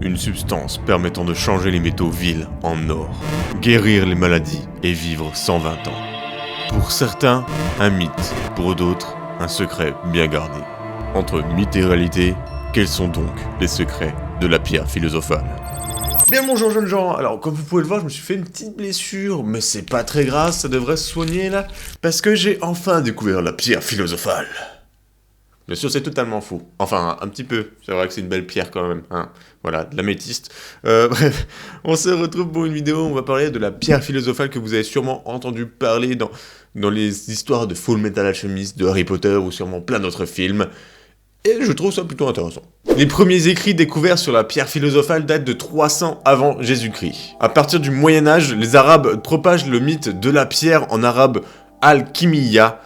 une substance permettant de changer les métaux vils en or, guérir les maladies et vivre 120 ans. Pour certains, un mythe, pour d'autres, un secret bien gardé. Entre mythe et réalité, quels sont donc les secrets de la pierre philosophale ? Bien bonjour jeunes gens, alors comme vous pouvez le voir, je me suis fait une petite blessure, mais c'est pas très grave, ça devrait se soigner là, parce que j'ai enfin découvert la pierre philosophale. Bien sûr, c'est totalement faux. Enfin, un petit peu. C'est vrai que c'est une belle pierre quand même. Hein. Voilà, de l'améthyste. Bref, on se retrouve pour une vidéo où on va parler de la pierre philosophale que vous avez sûrement entendu parler dans les histoires de Full Metal Alchemist, de Harry Potter ou sûrement plein d'autres films. Et je trouve ça plutôt intéressant. Les premiers écrits découverts sur la pierre philosophale datent de 300 avant Jésus-Christ. À partir du Moyen-Âge, les Arabes propagent le mythe de la pierre en arabe Al-Kimiyya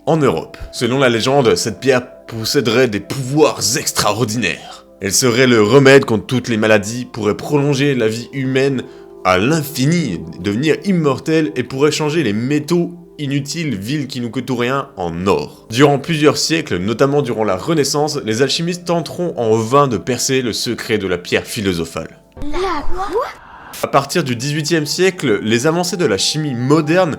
en Europe. Selon la légende, cette pierre posséderait des pouvoirs extraordinaires. Elle serait le remède contre toutes les maladies, pourrait prolonger la vie humaine à l'infini, devenir immortelle et pourrait changer les métaux inutiles, vils qui nous coûtent rien, en or. Durant plusieurs siècles, notamment durant la Renaissance, les alchimistes tenteront en vain de percer le secret de la pierre philosophale. À partir du XVIIIe siècle, les avancées de la chimie moderne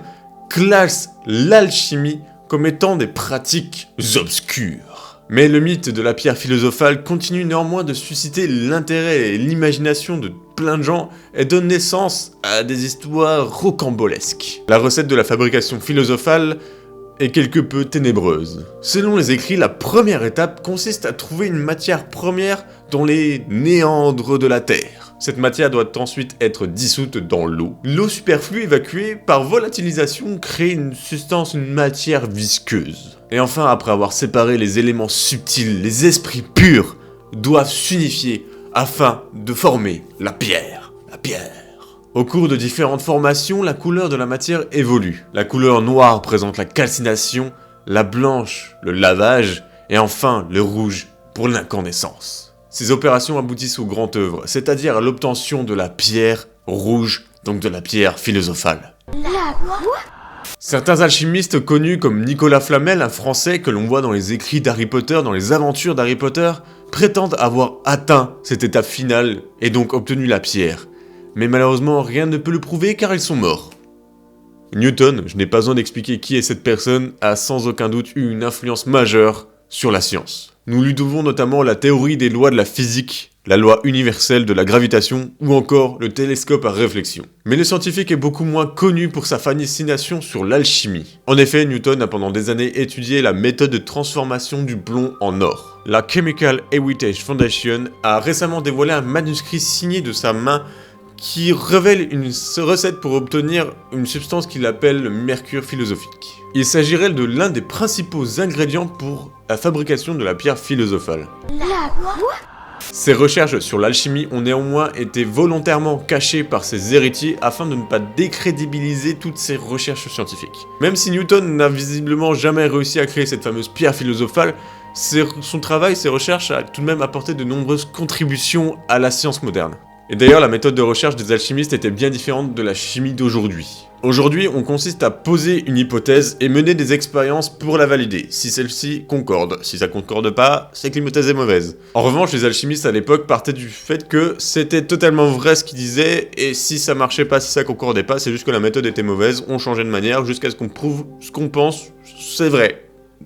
classent l'alchimie comme étant des pratiques obscures. Mais le mythe de la pierre philosophale continue néanmoins de susciter l'intérêt et l'imagination de plein de gens et donne naissance à des histoires rocambolesques. La recette de la fabrication philosophale est quelque peu ténébreuse. Selon les écrits, la première étape consiste à trouver une matière première dans les méandres de la Terre. Cette matière doit ensuite être dissoute dans l'eau. L'eau superflue évacuée par volatilisation crée une substance, une matière visqueuse. Et enfin, après avoir séparé les éléments subtils, les esprits purs doivent s'unifier afin de former la pierre. Au cours de différentes formations, la couleur de la matière évolue. La couleur noire présente la calcination, la blanche, le lavage, et enfin le rouge pour l'incandescence. Ces opérations aboutissent au grand œuvre, c'est-à-dire à l'obtention de la pierre rouge, donc de la pierre philosophale. Certains alchimistes connus comme Nicolas Flamel, un Français que l'on voit dans les écrits d'Harry Potter, dans les aventures d'Harry Potter, prétendent avoir atteint cette étape finale et donc obtenu la pierre. Mais malheureusement, rien ne peut le prouver car ils sont morts. Newton, je n'ai pas besoin d'expliquer qui est cette personne, a sans aucun doute eu une influence majeure sur la science. Nous lui devons notamment la théorie des lois de la physique, la loi universelle de la gravitation ou encore le télescope à réflexion. Mais le scientifique est beaucoup moins connu pour sa fascination sur l'alchimie. En effet, Newton a pendant des années étudié la méthode de transformation du plomb en or. La Chemical Heritage Foundation a récemment dévoilé un manuscrit signé de sa main qui révèle une recette pour obtenir une substance qu'il appelle le mercure philosophique. Il s'agirait de l'un des principaux ingrédients pour la fabrication de la pierre philosophale. Ces recherches sur l'alchimie ont néanmoins été volontairement cachées par ses héritiers afin de ne pas décrédibiliser toutes ces recherches scientifiques. Même si Newton n'a visiblement jamais réussi à créer cette fameuse pierre philosophale, son travail, ses recherches a tout de même apporté de nombreuses contributions à la science moderne. Et d'ailleurs, la méthode de recherche des alchimistes était bien différente de la chimie d'aujourd'hui. Aujourd'hui, on consiste à poser une hypothèse et mener des expériences pour la valider, si celle-ci concorde. Si ça concorde pas, c'est que l'hypothèse est mauvaise. En revanche, les alchimistes à l'époque partaient du fait que c'était totalement vrai ce qu'ils disaient, et si ça marchait pas, si ça concordait pas, c'est juste que la méthode était mauvaise, on changeait de manière jusqu'à ce qu'on prouve ce qu'on pense, c'est vrai.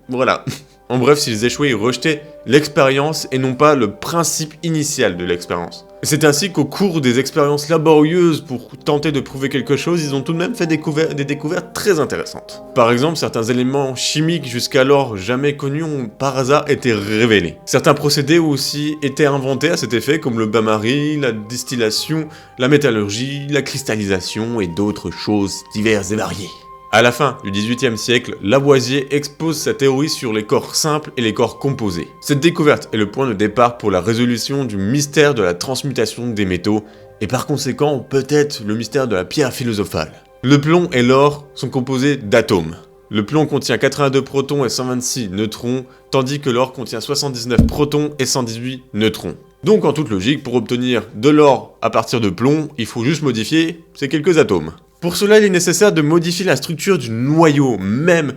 Voilà. En bref, s'ils échouaient, ils rejetaient l'expérience et non pas le principe initial de l'expérience. C'est ainsi qu'au cours des expériences laborieuses pour tenter de prouver quelque chose, ils ont tout de même fait des découvertes très intéressantes. Par exemple, certains éléments chimiques jusqu'alors jamais connus ont par hasard été révélés. Certains procédés ont aussi été inventés à cet effet, comme le bain-marie, la distillation, la métallurgie, la cristallisation et d'autres choses diverses et variées. À la fin du XVIIIe siècle, Lavoisier expose sa théorie sur les corps simples et les corps composés. Cette découverte est le point de départ pour la résolution du mystère de la transmutation des métaux, et par conséquent peut-être le mystère de la pierre philosophale. Le plomb et l'or sont composés d'atomes. Le plomb contient 82 protons et 126 neutrons, tandis que l'or contient 79 protons et 118 neutrons. Donc en toute logique, pour obtenir de l'or à partir de plomb, il faut juste modifier ces quelques atomes. Pour cela, il est nécessaire de modifier la structure du noyau même,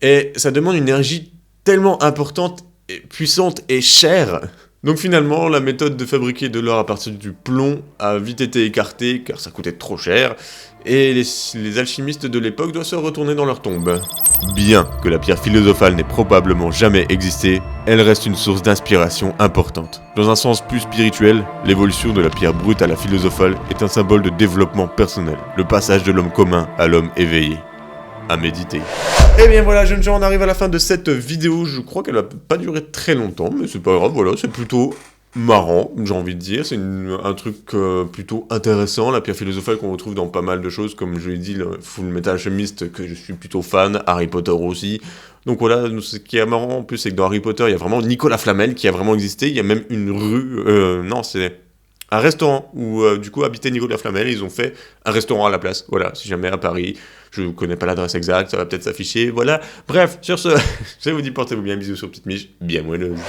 et ça demande une énergie tellement importante, et puissante et chère Donc finalement, la méthode de fabriquer de l'or à partir du plomb a vite été écartée, car ça coûtait trop cher, et les alchimistes de l'époque doivent se retourner dans leur tombe. Bien que la pierre philosophale n'ait probablement jamais existé, elle reste une source d'inspiration importante. Dans un sens plus spirituel, l'évolution de la pierre brute à la philosophale est un symbole de développement personnel, le passage de l'homme commun à l'homme éveillé. À méditer. Et bien voilà, jeunes gens, on arrive à la fin de cette vidéo. Je crois qu'elle va pas durer très longtemps, mais c'est pas grave, voilà, c'est plutôt marrant, j'ai envie de dire. C'est un truc plutôt intéressant, la pierre philosophale qu'on retrouve dans pas mal de choses, comme je l'ai dit, le Full Metal Alchemist, que je suis plutôt fan, Harry Potter aussi. Donc voilà, ce qui est marrant en plus, c'est que dans Harry Potter, il y a vraiment Nicolas Flamel qui a vraiment existé. Il y a même une rue, non, c'est un restaurant où du coup habitait Nicolas Flamel, et ils ont fait un restaurant à la place. Voilà, si jamais à Paris, je ne connais pas l'adresse exacte, ça va peut-être s'afficher, voilà. Bref, sur ce, je vous dis portez-vous bien, bisous sur Petite Miche, bien moelleuse.